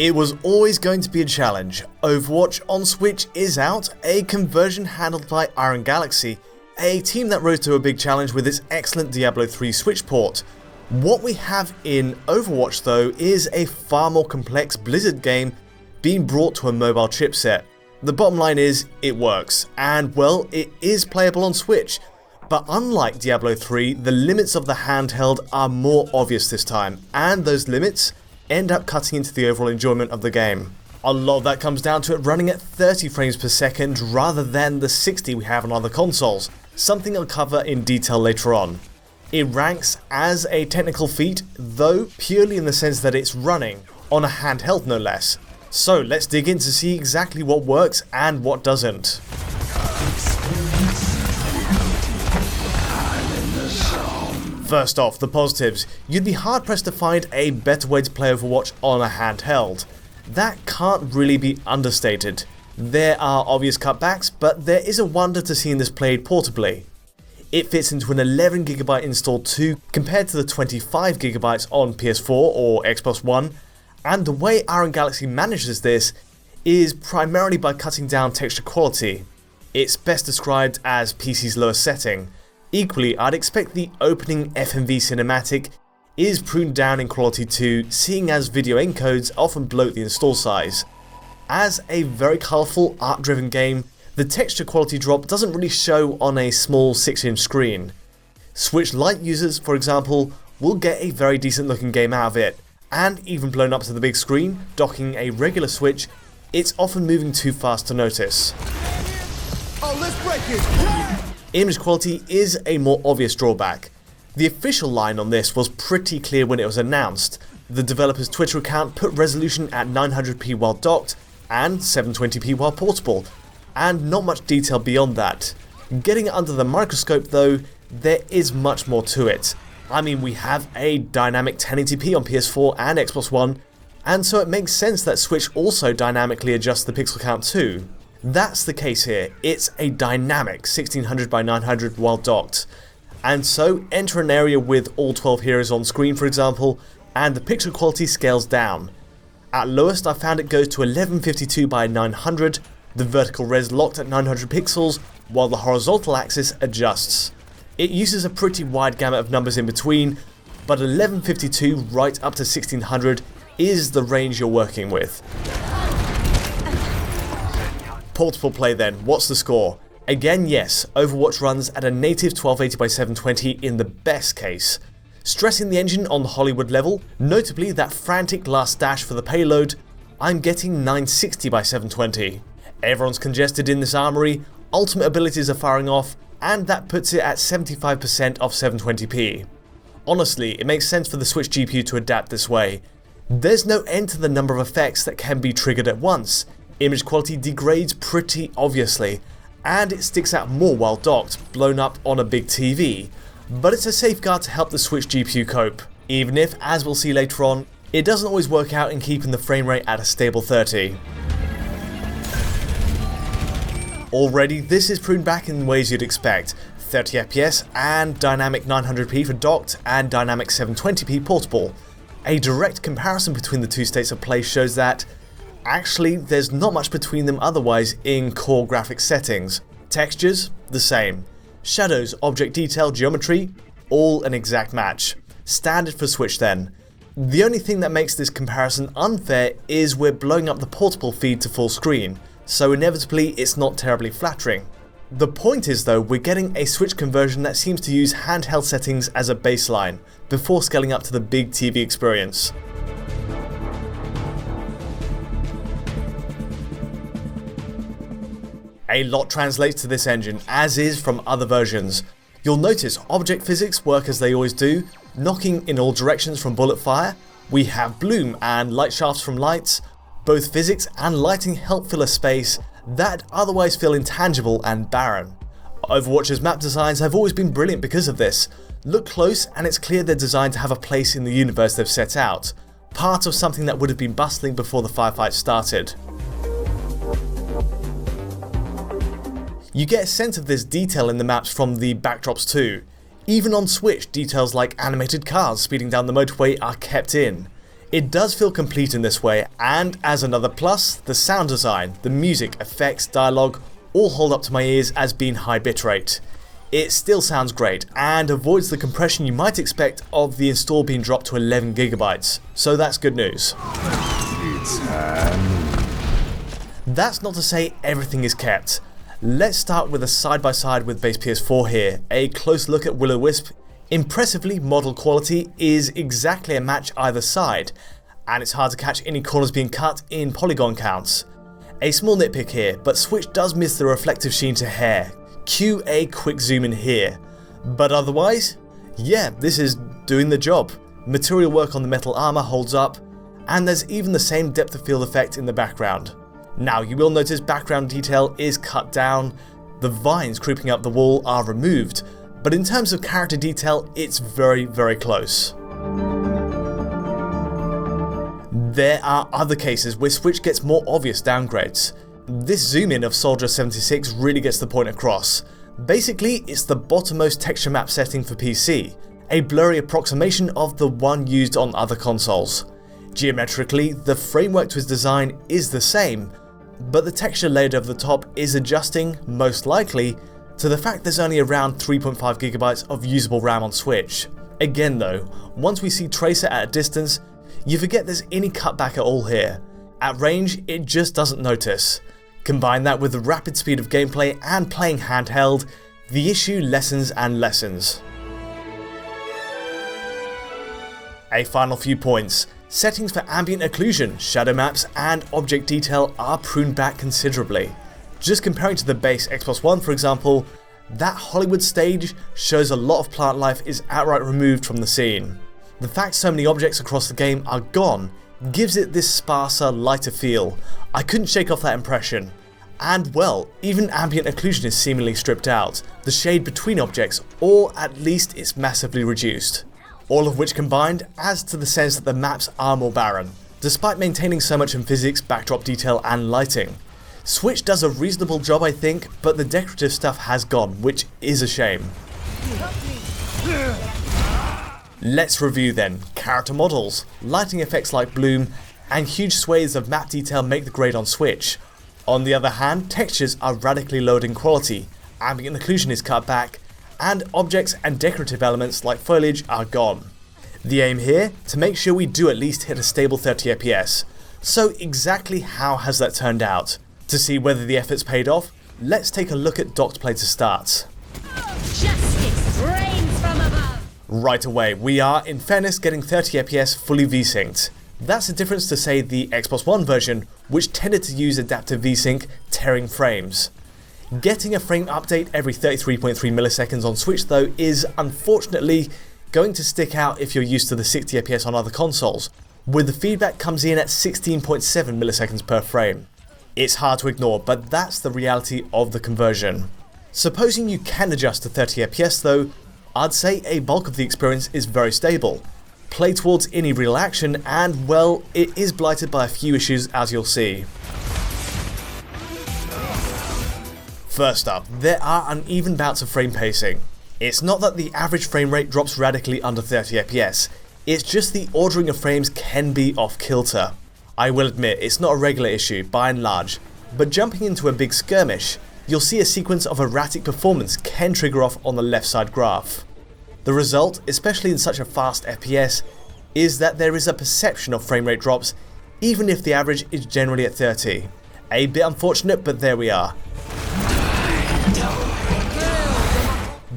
It was always going to be a challenge. Overwatch on Switch is out, a conversion handled by Iron Galaxy, a team that rose to a big challenge with its excellent Diablo 3 Switch port. What we have in Overwatch though is a far more complex Blizzard game being brought to a mobile chipset. The bottom line is, it works, and well, it is playable on Switch. But unlike Diablo 3, the limits of the handheld are more obvious this time, and those limits end up cutting into the overall enjoyment of the game. A lot of that comes down to it running at 30 frames per second rather than the 60 we have on other consoles, something I'll cover in detail later on. It ranks as a technical feat, though purely in the sense that it's running on a handheld no less. So let's dig in to see exactly what works and what doesn't. First off, the positives. You'd be hard pressed to find a better way to play Overwatch on a handheld. That can't really be understated. There are obvious cutbacks, but there is a wonder to seeing this played portably. It fits into an 11GB install too, compared to the 25GB on PS4 or Xbox One, and the way Iron Galaxy manages this is primarily by cutting down texture quality. It's best described as PC's lowest setting. Equally, I'd expect the opening FMV cinematic is pruned down in quality too, seeing as video encodes often bloat the install size. As a very colourful, art-driven game, the texture quality drop doesn't really show on a small 6-inch screen. Switch Lite users, for example, will get a very decent looking game out of it, and even blown up to the big screen, docking a regular Switch, it's often moving too fast to notice. Oh, let's break it! Image quality is a more obvious drawback. The official line on this was pretty clear when it was announced. The developer's Twitter account put resolution at 900p while docked and 720p while portable, and not much detail beyond that. Getting it under the microscope though, there is much more to it. I mean, we have a dynamic 1080p on PS4 and Xbox One, and so it makes sense that Switch also dynamically adjusts the pixel count too. That's the case here, it's a dynamic 1600 by 900 while docked. And so enter an area with all 12 heroes on screen for example, and the picture quality scales down. At lowest I found it goes to 1152 by 900, the vertical res locked at 900 pixels, while the horizontal axis adjusts. It uses a pretty wide gamut of numbers in between, but 1152 right up to 1600 is the range you're working with. Portable play then, what's the score? Again yes, Overwatch runs at a native 1280 by 720 in the best case. Stressing the engine on the Hollywood level, notably that frantic last dash for the payload, I'm getting 960 by 720. Everyone's congested in this armory, ultimate abilities are firing off, and that puts it at 75% of 720p. Honestly, it makes sense for the Switch GPU to adapt this way. There's no end to the number of effects that can be triggered at once. Image quality degrades pretty obviously, and it sticks out more while docked, blown up on a big TV. But it's a safeguard to help the Switch GPU cope, even if, as we'll see later on, it doesn't always work out in keeping the frame rate at a stable 30. Already, this is pruned back in ways you'd expect, 30 FPS and dynamic 900p for docked and dynamic 720p portable. A direct comparison between the two states of play shows that actually there's not much between them otherwise in core graphics settings. Textures, the same. Shadows, object detail, geometry, all an exact match. Standard for Switch then. The only thing that makes this comparison unfair is we're blowing up the portable feed to full screen, so inevitably it's not terribly flattering. The point is though, we're getting a Switch conversion that seems to use handheld settings as a baseline, before scaling up to the big TV experience. A lot translates to this engine, as is from other versions. You'll notice object physics work as they always do, knocking in all directions from bullet fire. We have bloom and light shafts from lights. Both physics and lighting help fill a space that otherwise feel intangible and barren. Overwatch's map designs have always been brilliant because of this. Look close and it's clear they're designed to have a place in the universe they've set out, part of something that would have been bustling before the firefight started. You get a sense of this detail in the maps from the backdrops too. Even on Switch, details like animated cars speeding down the motorway are kept in. It does feel complete in this way, and as another plus, the sound design, the music, effects, dialogue all hold up to my ears as being high bitrate. It still sounds great and avoids the compression you might expect of the install being dropped to 11 GB, so that's good news. That's not to say everything is kept. Let's start with a side-by-side with base PS4 here. A close look at Will-O-Wisp. Impressively, model quality is exactly a match either side, and it's hard to catch any corners being cut in polygon counts. A small nitpick here, but Switch does miss the reflective sheen to hair. Cue a quick zoom in here. But otherwise, yeah, this is doing the job. Material work on the metal armor holds up, and there's even the same depth of field effect in the background. Now, you will notice background detail is cut down, the vines creeping up the wall are removed, but in terms of character detail, it's very, very close. There are other cases where Switch gets more obvious downgrades. This zoom in of Soldier 76 really gets the point across. Basically, it's the bottommost texture map setting for PC, a blurry approximation of the one used on other consoles. Geometrically, the framework to its design is the same, but the texture layered over the top is adjusting, most likely, to the fact there's only around 3.5 GB of usable RAM on Switch. Again though, once we see Tracer at a distance, you forget there's any cutback at all here. At range, it just doesn't notice. Combine that with the rapid speed of gameplay and playing handheld, the issue lessens and lessens. A final few points. Settings for ambient occlusion, shadow maps and object detail are pruned back considerably. Just comparing to the base Xbox One for example, that Hollywood stage shows a lot of plant life is outright removed from the scene. The fact so many objects across the game are gone gives it this sparser, lighter feel. I couldn't shake off that impression. And well, even ambient occlusion is seemingly stripped out, the shade between objects, or at least it's massively reduced. All of which combined adds to the sense that the maps are more barren, despite maintaining so much in physics, backdrop detail and lighting. Switch does a reasonable job I think, but the decorative stuff has gone, which is a shame. Let's review then. Character models, lighting effects like bloom, and huge swathes of map detail make the grade on Switch. On the other hand, textures are radically lowered in quality, ambient occlusion is cut back, and objects and decorative elements like foliage are gone. The aim here, to make sure we do at least hit a stable 30 FPS. So exactly how has that turned out? To see whether the effort's paid off, let's take a look at docked play to start. Justice reigns from above. Right away, we are, in fairness, getting 30 FPS fully V-synced. That's the difference to say the Xbox One version, which tended to use adaptive V-sync, tearing frames. Getting a frame update every 33.3 milliseconds on Switch though is unfortunately going to stick out if you're used to the 60 FPS on other consoles, where the feedback comes in at 16.7 milliseconds per frame. It's hard to ignore, but that's the reality of the conversion. Supposing you can adjust to 30 FPS though, I'd say a bulk of the experience is very stable. Play towards any real action and well, it is blighted by a few issues as you'll see. First up, there are uneven bouts of frame pacing. It's not that the average frame rate drops radically under 30 FPS, it's just the ordering of frames can be off kilter. I will admit it's not a regular issue by and large, but jumping into a big skirmish, you'll see a sequence of erratic performance can trigger off on the left side graph. The result, especially in such a fast FPS, is that there is a perception of frame rate drops even if the average is generally at 30. A bit unfortunate, but there we are.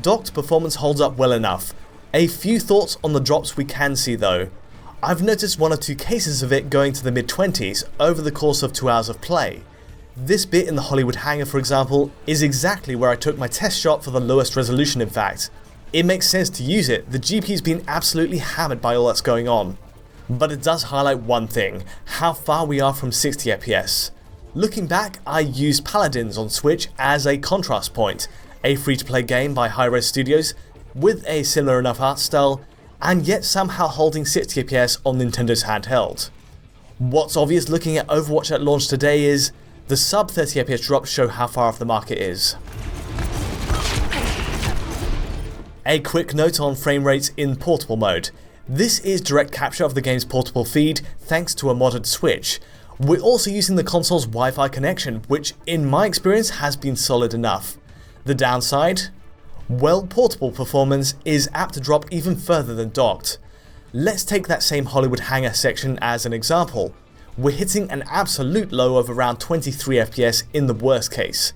Docked performance holds up well enough. A few thoughts on the drops we can see though. I've noticed one or two cases of it going to the mid-20s over the course of 2 hours of play. This bit in the Hollywood hangar for example is exactly where I took my test shot for the lowest resolution in fact. It makes sense to use it, the GPU's been absolutely hammered by all that's going on. But it does highlight one thing, how far we are from 60 FPS. Looking back, I used Paladins on Switch as a contrast point, a free-to-play game by Hi-Res Studios with a similar enough art style, and yet somehow holding 60 FPS on Nintendo's handheld. What's obvious looking at Overwatch at launch today is, the sub 30 FPS drops show how far off the market is. A quick note on frame rates in portable mode. This is direct capture of the game's portable feed thanks to a modded switch. We're also using the console's Wi-Fi connection, which in my experience has been solid enough. The downside? Well, portable performance is apt to drop even further than docked. Let's take that same Hollywood hangar section as an example. We're hitting an absolute low of around 23 FPS in the worst case.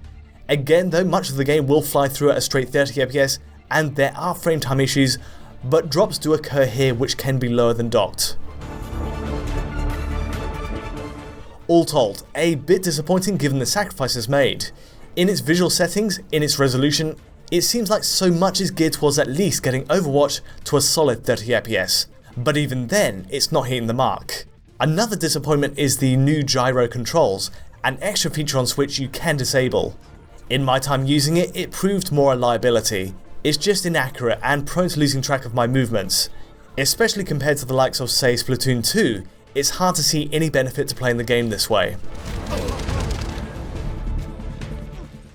Again though, much of the game will fly through at a straight 30 FPS, and there are frame time issues, but drops do occur here which can be lower than docked. All told, a bit disappointing given the sacrifices made. In its visual settings, in its resolution, it seems like so much is geared towards at least getting Overwatch to a solid 30 FPS, but even then, it's not hitting the mark. Another disappointment is the new Gyro Controls, an extra feature on Switch you can disable. In my time using it, it proved more a liability. It's just inaccurate and prone to losing track of my movements. Especially compared to the likes of say Splatoon 2, it's hard to see any benefit to playing the game this way.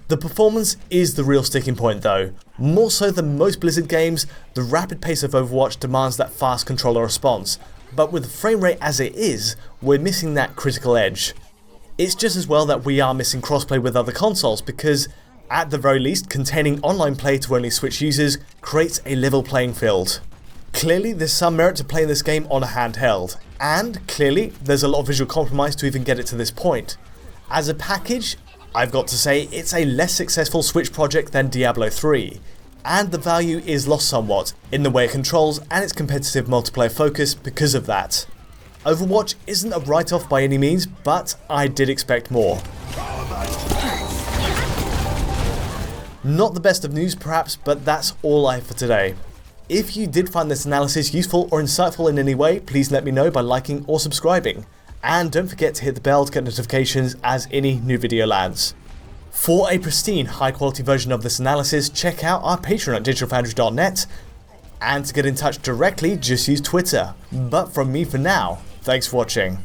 The performance is the real sticking point though. More so than most Blizzard games, the rapid pace of Overwatch demands that fast controller response, but with the frame rate as it is, we're missing that critical edge. It's just as well that we are missing crossplay with other consoles because, at the very least, containing online play to only Switch users creates a level playing field. Clearly there's some merit to playing this game on a handheld, and clearly there's a lot of visual compromise to even get it to this point. As a package, I've got to say it's a less successful Switch project than Diablo 3, and the value is lost somewhat in the way it controls and its competitive multiplayer focus because of that. Overwatch isn't a write-off by any means, but I did expect more. Not the best of news perhaps, but that's all I have for today. If you did find this analysis useful or insightful in any way, please let me know by liking or subscribing. And don't forget to hit the bell to get notifications as any new video lands. For a pristine, high quality version of this analysis, check out our Patreon at digitalfoundry.net. And to get in touch directly, just use Twitter. But from me for now, thanks for watching.